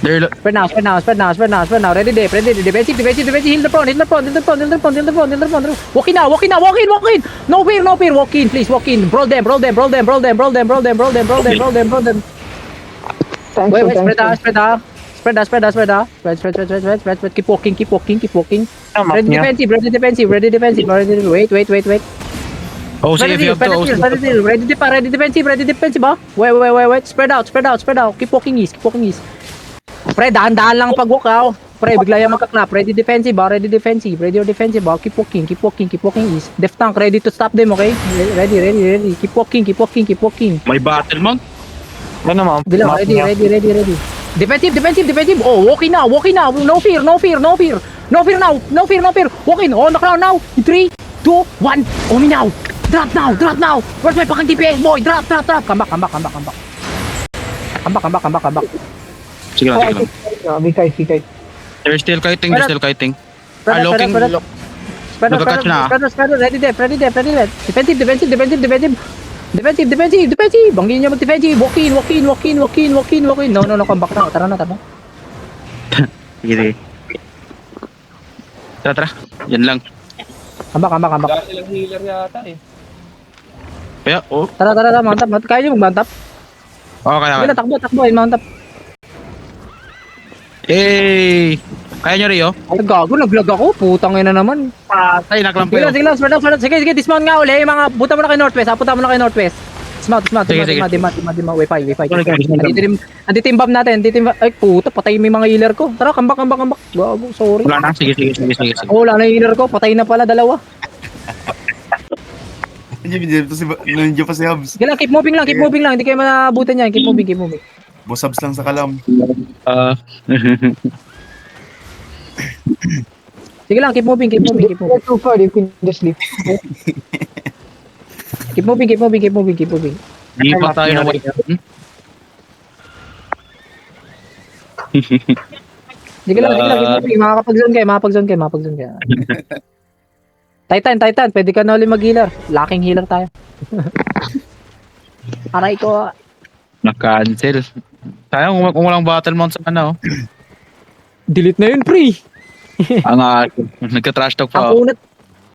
They're Spread now, spread now, spread now, spread now, spread now. Ready, Dave, ready, defensive, defensive, defensive. Heal the front, heal the front, heal the front, heal the front, heal the front, heal the front. Walk in now, walk in now, walk in, walk in. No fear, no fear. Walk in, please, walk in. Brawl them, brawl them, brawl them, brawl them, brawl them, brawl them, brawl them, brawl them, brawl them, brawl them. Thanks, Wait, bro, wait, spread thanks, out, spread out. Spread out, spread out, spread out. Spread. Keep walking, keep walking, keep walking. Tama Ready niya. defensive, ready defensive, ready defensive, ready. Wait. OC if you have to. OC. Ready defensive, ah. Wait. Spread out. Keep walking east. Pre, dahan-dahan lang pag-walk, ah. Pre, bigla yung magka-clap. Ready defensive, ah. Ready or defensive, ah. Keep walking east. Def tank, ready to stop them, okay? Ready. Keep walking. May battle mount. Ano mo? Bilang, ready. Defensive. Oh, walking now. No fear now. Walk in. On the ground now. 3, 2, 1. Omi now. Drop now. Where's my fucking DPS, boy? Drop. Come back. Sige lang. Be kite. They're still kiting. Looking. Spread Nagka-catch na, ah. Spread. Ready there. Defensive. Bangin niya mag-defensive. Walk in. No. Come back na. Tara na. Sige. Tara. Yan lang. Come back. Wala silang healer yata eh. Kaya, oh. Tara. Mount up. Kaya niyo mag-mount up? Okay. Kaya takbo. Mount up. Eh. Kaya nyo, Rio? Gago, naglag ako. Putang ina naman. Patay, naklampo yun. Sige lang. Spread out. Sige, dismount nga uli. Mga, punta mo na kay Northwest. Dismount. Sige. Way fight. Andito yung bomb natin. Ay, puta, patay mo yung mga healer ko. Tara, come back. Gago, sorry. Wala na. Sige. Oh, wala na yung healer ko. Patay na pala, dalawa. Nandiyan pa si Hubs. Sige lang, keep moving lang. Hindi kayo manabutan yan. Keep moving. Boss Hubs lang sa kalam. Sige lang, keep moving. You're too far, you can just leave. Keep moving. Di pa tayo na white. Sige lang, keep moving. Makakapag-zone kayo. Titan, pwede ka na ulit mag-healer. Lacking healer tayo. Aray ko. Na-cancel. Sayang kung walang battle mount sa ano. Delete na yun, pre. Ang nagka-trash talk pa. Ang